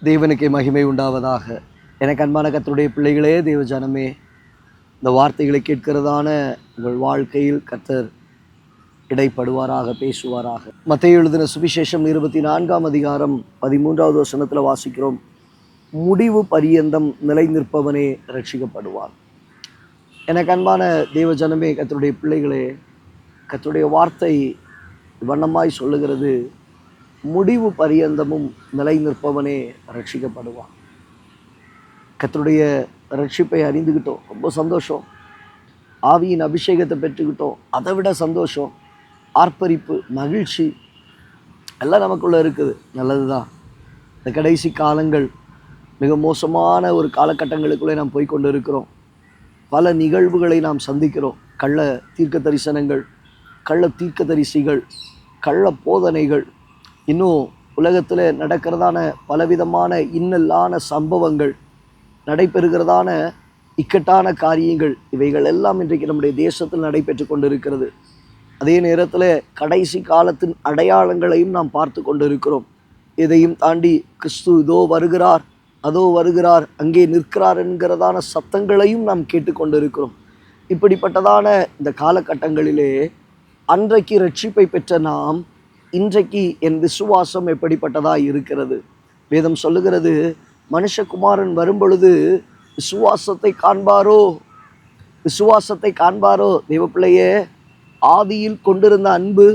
தேவனுக்கே மகிமை உண்டாவதாக. எனக்கு அன்பான கர்த்தருடைய பிள்ளைகளே, தேவ ஜனமே, இந்த வார்த்தைகளை கேட்கிறதான உங்கள் வாழ்க்கையில் கர்த்தர் இடைப்படுவாராக, பேசுவாராக. மத்தேயு எழுதின சுவிசேஷம் 24ஆம் அதிகாரம் 13வது வசனத்தில் வாசிக்கிறோம், முடிவு பரியந்தம் நிலை நிற்பவனே ரட்சிக்கப்படுவான். எனக்கு அன்பான தேவ ஜனமே, கர்த்தருடைய பிள்ளைகளே, கர்த்தருடைய வார்த்தை வண்ணமாய் சொல்லுகிறது, முடிவு பரியந்தமும் நிலை நிற்பவனே ரட்சிக்கப்படுவான். கர்த்தருடைய ரட்சிப்பை அறிந்துக்கிட்டோம், ரொம்ப சந்தோஷம். ஆவியின் அபிஷேகத்தை பெற்றுக்கிட்டோம், அதை விட சந்தோஷம், ஆர்ப்பரிப்பு, மகிழ்ச்சி எல்லாம் நமக்குள்ளே இருக்குது. நல்லது தான். இந்த கடைசி காலங்கள் மிக மோசமான ஒரு காலகட்டங்களுக்குள்ளே நாம் போய்கொண்டு இருக்கிறோம். பல நிகழ்வுகளை நாம் சந்திக்கிறோம். கள்ள தீர்க்க தரிசனங்கள், கள்ள தீர்க்க தரிசிகள், கள்ள போதனைகள், இன்னும் உலகத்தில் நடக்கிறதான பலவிதமான இன்னலான சம்பவங்கள், நடைபெறுகிறதான இக்கட்டான காரியங்கள், இவைகள் எல்லாம் இன்றைக்கு நம்முடைய தேசத்தில் நடைபெற்று கொண்டிருக்கிறது. அதே நேரத்தில் கடைசி காலத்தின் அடையாளங்களையும் நாம் பார்த்து கொண்டிருக்கிறோம். இதையும் தாண்டி கிறிஸ்து இதோ வருகிறார், அதோ வருகிறார், அங்கே நிற்கிறார் என்கிறதான சத்தங்களையும் நாம் கேட்டுக்கொண்டிருக்கிறோம். இப்படிப்பட்டதான இந்த காலகட்டங்களிலே அன்றைக்கு ரட்சிப்பை பெற்ற நாம் இன்றைக்கு என் விசுவாசம் எப்படிப்பட்டதாக இருக்கிறது? வேதம் சொல்லுகிறது, மனுஷகுமாரன் வரும்பொழுது விசுவாசத்தை காண்பாரோ, விசுவாசத்தை காண்பாரோ. தேவப்பிள்ளையே, ஆதியில் கொண்டிருந்த அன்பு,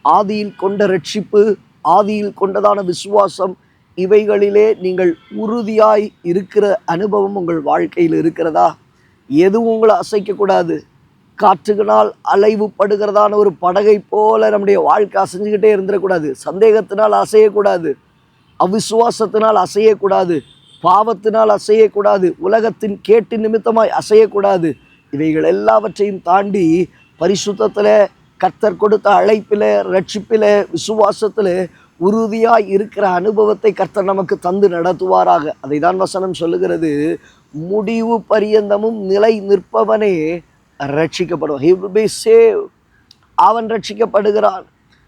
ஆதியில் கொண்ட ரட்சிப்பு, ஆதியில் கொண்டதான விசுவாசம், இவைகளிலே நீங்கள் உறுதியாய் இருக்கிற அனுபவம் உங்கள் வாழ்க்கையில் இருக்கிறதா? எதுவும் உங்களை அசைக்கக்கூடாது. காற்றுகளால் அலைவு படுகிறதான ஒரு படகை போல நம்முடைய வாழ்க்கை அசைஞ்சுக்கிட்டே இருந்துடக்கூடாது. சந்தேகத்தினால் அசையக்கூடாது, அவிசுவாசத்தினால் அசையக்கூடாது, பாவத்தினால் அசையக்கூடாது, உலகத்தின் கேட்டு நிமித்தமாய் அசையக்கூடாது. இவைகள் எல்லாவற்றையும் தாண்டி பரிசுத்தத்தில், கர்த்தர் கொடுத்த அழைப்பில், ரட்சிப்பில், விசுவாசத்தில் உறுதியாய் இருக்கிற அனுபவத்தை கர்த்தர் நமக்கு தந்து நடத்துவாராக. அதை தான் வசனம் சொல்லுகிறது, முடிவு பரியந்தமும் நிலை நிற்பவனே ரட்சிக்கப்படுவான். He will be saved. அவன் ரட்சிக்கப்படுகிறான்.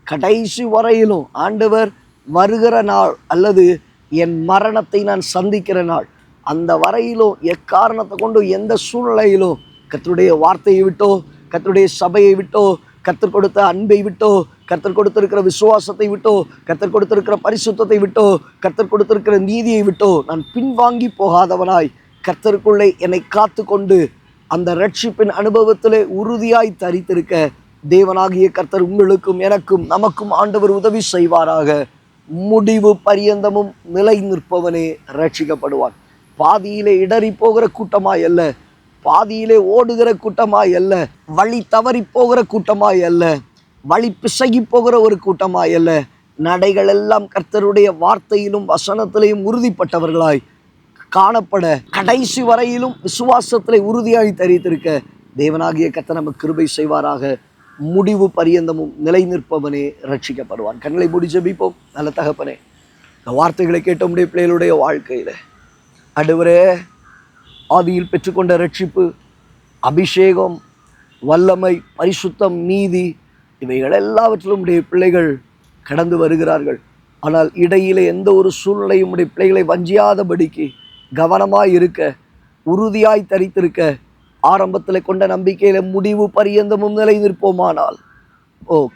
கடைசி வரையிலும் ஆண்டவர் வருகிற நாள், அல்லது என் மரணத்தை நான் சந்திக்கிற நாள், அந்த வரையிலும் எக்காரணத்தை கொண்டு எந்த சூழ்நிலையிலும் கர்த்தருடைய வார்த்தையை விட்டோ, கர்த்தருடைய சபையை விட்டோ, கர்த்தர் கொடுத்த அன்பை விட்டோ, கர்த்தர் கொடுத்திருக்கிற விசுவாசத்தை விட்டோ, கர்த்தர் கொடுத்திருக்கிற பரிசுத்தத்தை விட்டோ, கர்த்தர் கொடுத்திருக்கிற நீதியை விட்டோ நான் பின்வாங்கி போகாதவனாய் கர்த்தருக்குள்ளே என்னை காத்து கொண்டு அந்த ரட்சிப்பின் அனுபவத்திலே உறுதியாய் தரித்திருக்க தேவனாகிய கர்த்தர் உங்களுக்கும் எனக்கும் நமக்கும் ஆண்டவர் உதவி செய்வாராக. முடிவு பரியந்தமும் நிலை நிற்பவனே ரட்சிக்கப்படுவான். பாதியிலே இடறி போகிற கூட்டமாய் அல்ல, பாதியிலே ஓடுகிற கூட்டமாய் அல்ல, வழி தவறி போகிற கூட்டமாய் அல்ல, வழி பிசகி போகிற ஒரு கூட்டமாய் அல்ல, நடைகள் எல்லாம் கர்த்தருடைய வார்த்தையிலும் வசனத்திலையும் உறுதிப்பட்டவர்களாய் காணப்பட, கடைசி வரையிலும் விசுவாசத்தில் உறுதியாய் தரித்திருக்க தேவனாகிய கர்த்தர் நமக்கு கிருபை செய்வாராக. முடிவு பரியந்தமும் நிலை நிற்பவனே ரட்சிக்கப்படுவான். கண்களை மூடி ஜெபிப்போம். நல்ல தகப்பனே, இந்த வார்த்தைகளை கேட்ட உம்முடைய பிள்ளைகளுடைய வாழ்க்கையில் ஆண்டவரே, ஆதியில் பெற்றுக்கொண்ட ரட்சிப்பு, அபிஷேகம், வல்லமை, பரிசுத்தம், நீதி, இவைகள் எல்லாவற்றிலும் உடைய பிள்ளைகள் கடந்து வருகிறார்கள். ஆனால் இடையிலே எந்த ஒரு சூழ்நிலையும் உடைய பிள்ளைகளை வஞ்சியாதபடிக்கு கவனமாய் இருக்க, உறுதியாய் தரித்திருக்க, ஆரம்பத்தில் கொண்ட நம்பிக்கையில முடிவு பரியந்தமும் நிலை நிற்போமானால்,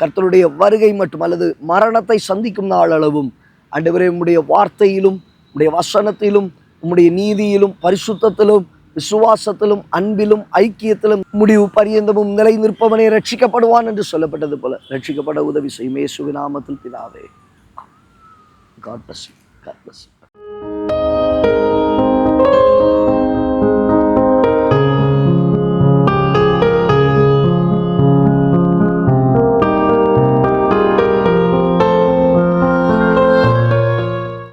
கர்த்தருடைய வருகை மட்டும் அல்லது மரணத்தை சந்திக்கும் நாள் அளவும் ஆண்டவரே, உம்முடைய வார்த்தையிலும், உம்முடைய வசனத்திலும், உம்முடைய நீதியிலும், பரிசுத்தத்திலும், விசுவாசத்திலும், அன்பிலும், ஐக்கியத்திலும் முடிவு பரியந்தமும் நிலை நிற்பவனே ரட்சிக்கப்படுவான் என்று சொல்லப்பட்டது போல ரட்சிக்கப்பட உதவி செய்யும் இயேசுவின் நாமத்தில் பிதாவே. God bless you. God bless you.